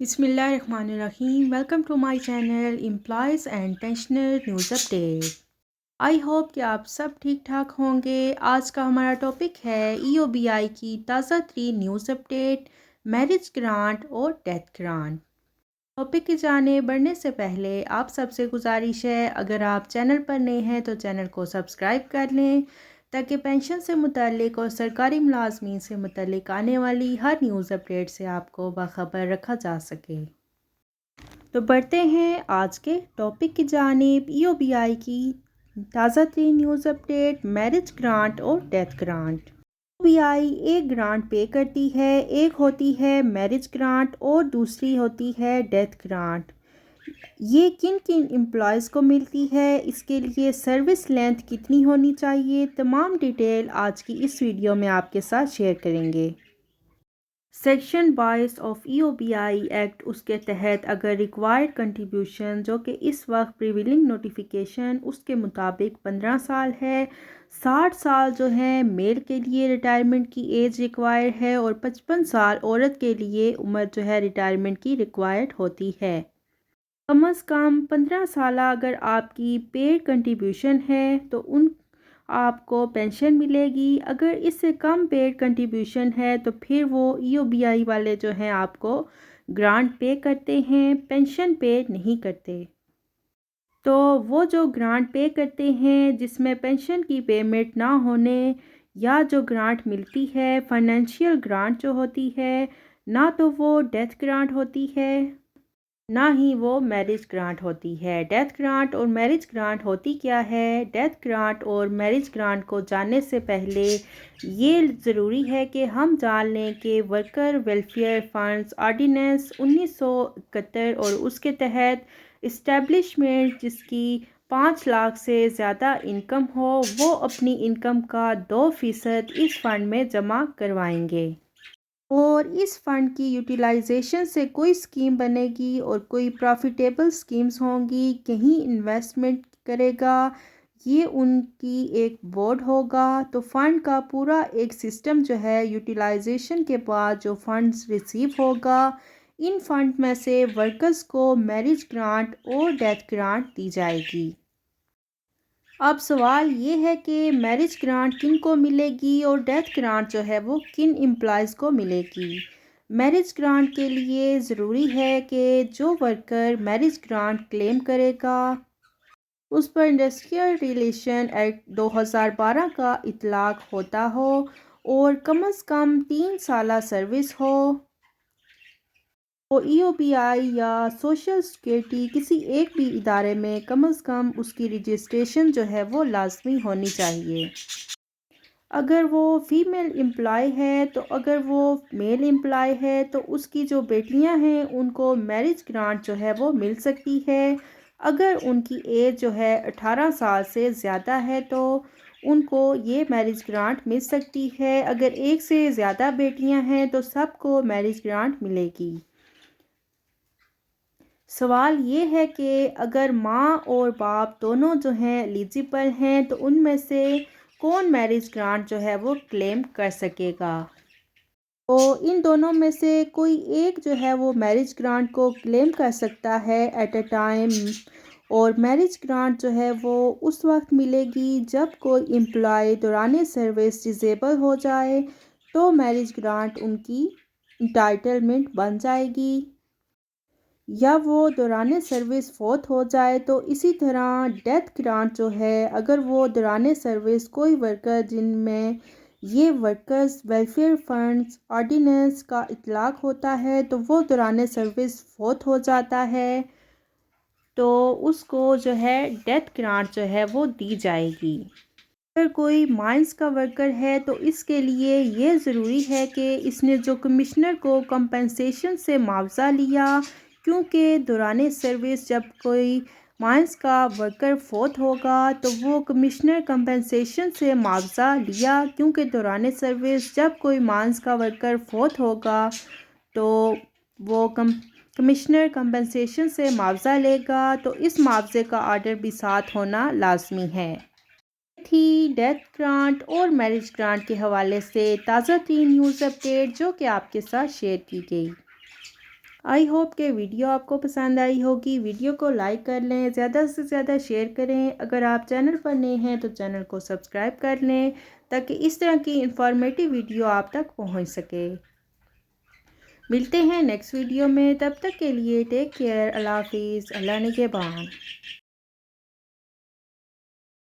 بسم اللہ الرحمن الرحیم. Welcome to my channel employees and pensioner news update. I hope کہ آپ سب ٹھیک ٹھاک ہوں گے. آج کا ہمارا ٹاپک ہے ای او بی آئی کی تازہ ترین نیوز اپڈیٹ، میرج گرانٹ اور ڈیتھ گرانٹ. ٹاپک کی جانب بڑھنے سے پہلے آپ سب سے گزارش ہے، اگر آپ چینل پر نئے ہیں تو چینل کو سبسکرائب کر لیں تاکہ پینشن سے متعلق اور سرکاری ملازمین سے متعلق آنے والی ہر نیوز اپڈیٹ سے آپ کو باخبر رکھا جا سکے. تو بڑھتے ہیں آج کے ٹاپک کی جانب. ای او بی آئی کی تازہ ترین نیوز اپڈیٹ، میرج گرانٹ اور ڈیتھ گرانٹ. ای او بی آئی ایک گرانٹ پے کرتی ہے، ایک ہوتی ہے میرج گرانٹ اور دوسری ہوتی ہے ڈیتھ گرانٹ. یہ کن کن امپلائیز کو ملتی ہے، اس کے لیے سروس لینتھ کتنی ہونی چاہیے، تمام ڈیٹیل آج کی اس ویڈیو میں آپ کے ساتھ شیئر کریں گے. Section 22 of E O B I act, اس کے تحت اگر ریکوائرڈ کنٹریبیوشن جو کہ اس وقت پریویلنگ نوٹیفیکیشن اس کے مطابق 15 سال ہے، 60 سال جو ہے میل کے لیے ریٹائرمنٹ کی ایج ریکوائرڈ ہے اور 55 سال عورت کے لیے عمر جو ہے ریٹائرمنٹ کی ریکوائرڈ ہوتی ہے. کم از کم 15 سالہ اگر آپ کی پیڈ کنٹریبیوشن ہے تو آپ کو پینشن ملے گی. اگر اس سے کم پیڈ کنٹریبیوشن ہے تو پھر وہ ای او بی آئی والے جو ہیں آپ کو گرانٹ پے کرتے ہیں، پینشن پے نہیں کرتے. تو وہ جو گرانٹ پے کرتے ہیں جس میں پینشن کی پیمنٹ نہ ہونے یا جو گرانٹ ملتی ہے فائنینشیل گرانٹ جو ہوتی ہے، نہ تو وہ ڈیتھ گرانٹ ہوتی ہے نہ ہی وہ میرج گرانٹ ہوتی ہے. ڈیتھ گرانٹ اور میرج گرانٹ ہوتی کیا ہے؟ ڈیتھ گرانٹ اور میرج گرانٹ کو جاننے سے پہلے یہ ضروری ہے کہ ہم جان لیں کہ ورکر ویلفیئر فنڈز آرڈیننس 1971 اور اس کے تحت اسٹیبلشمنٹ جس کی 5 لاکھ سے زیادہ انکم ہو، وہ اپنی انکم کا 2% اس فنڈ میں جمع کروائیں گے. اور اس فنڈ کی یوٹیلائزیشن سے کوئی اسکیم بنے گی اور کوئی پروفیٹیبل اسکیمز ہوں گی، کہیں انویسٹمنٹ کرے گا، یہ ان کی ایک بورڈ ہوگا. تو فنڈ کا پورا ایک سسٹم جو ہے یوٹیلائزیشن کے بعد جو فنڈز ریسیو ہوگا، ان فنڈ میں سے ورکرز کو میرج گرانٹ اور ڈیتھ گرانٹ دی جائے گی. اب سوال یہ ہے کہ میرج گرانٹ کن کو ملے گی اور ڈیتھ گرانٹ جو ہے وہ کن امپلائیز کو ملے گی. میرج گرانٹ کے لیے ضروری ہے کہ جو ورکر میرج گرانٹ کلیم کرے گا اس پر انڈسٹریل ریلیشن ایکٹ 2012 کا اطلاق ہوتا ہو اور کم از کم 3 سالہ سروس ہو. ای او بی آئی یا سوشل سیکیورٹی کسی ایک بھی ادارے میں کم از کم اس کی رجسٹریشن جو ہے وہ لازمی ہونی چاہیے. اگر وہ فیمیل امپلائی ہے تو اگر وہ میل امپلائی ہے تو اس کی جو بیٹیاں ہیں ان کو میرج گرانٹ جو ہے وہ مل سکتی ہے. اگر ان کی ایج جو ہے 18 سال سے زیادہ ہے تو ان کو یہ میرج گرانٹ مل سکتی ہے. اگر ایک سے زیادہ بیٹیاں ہیں تو سب کو میرج گرانٹ ملے گی. سوال یہ ہے کہ اگر ماں اور باپ دونوں جو ہیں ایلیجیبل ہیں تو ان میں سے کون میرج گرانٹ جو ہے وہ کلیم کر سکے گا. تو ان دونوں میں سے کوئی ایک جو ہے وہ میرج گرانٹ کو کلیم کر سکتا ہے ایٹ اے ٹائم. اور میرج گرانٹ جو ہے وہ اس وقت ملے گی جب کوئی امپلائی دوران سروس ڈسیبل ہو جائے تو میرج گرانٹ ان کی انٹائٹلمنٹ بن جائے گی، یا وہ دوران سروس فوت ہو جائے تو اسی طرح ڈیتھ گرانٹ جو ہے اگر وہ دوران سروس کوئی ورکر جن میں یہ ورکرز ویلفیئر فنڈز آرڈیننس کا اطلاق ہوتا ہے تو وہ دوران سروس فوت ہو جاتا ہے تو اس کو جو ہے ڈیتھ گرانٹ جو ہے وہ دی جائے گی. اگر کوئی مائنس کا ورکر ہے تو اس کے لیے یہ ضروری ہے کہ اس نے جو کمشنر کو کمپنسیشن سے معاوضہ لیا، کیونکہ دوران سروس جب کوئی مائنس کا ورکر فوت ہوگا تو وہ کمشنر کمپنسیشن سے معاوضہ لیا، کیونکہ دوران سروس جب کوئی مائنس کا ورکر فوت ہوگا تو وہ کمشنر کمپنسیشن سے معاوضہ لے گا، تو اس معاوضے کا آرڈر بھی ساتھ ہونا لازمی ہے. تھی ڈیتھ گرانٹ اور میرج گرانٹ کے حوالے سے تازہ ترین نیوز اپڈیٹ جو کہ آپ کے ساتھ شیئر کی گئی. آئی ہوپ کہ ویڈیو آپ کو پسند آئی ہوگی. ویڈیو کو لائک کر لیں، زیادہ سے زیادہ شیئر کریں. اگر آپ چینل پر نئے ہیں تو چینل کو سبسکرائب کر لیں تاکہ اس طرح کی انفارمیٹیو ویڈیو آپ تک پہنچ سکے. ملتے ہیں نیکسٹ ویڈیو میں، تب تک کے لیے ٹیک کیئر. اللہ حافظ. اللہ نگہبان.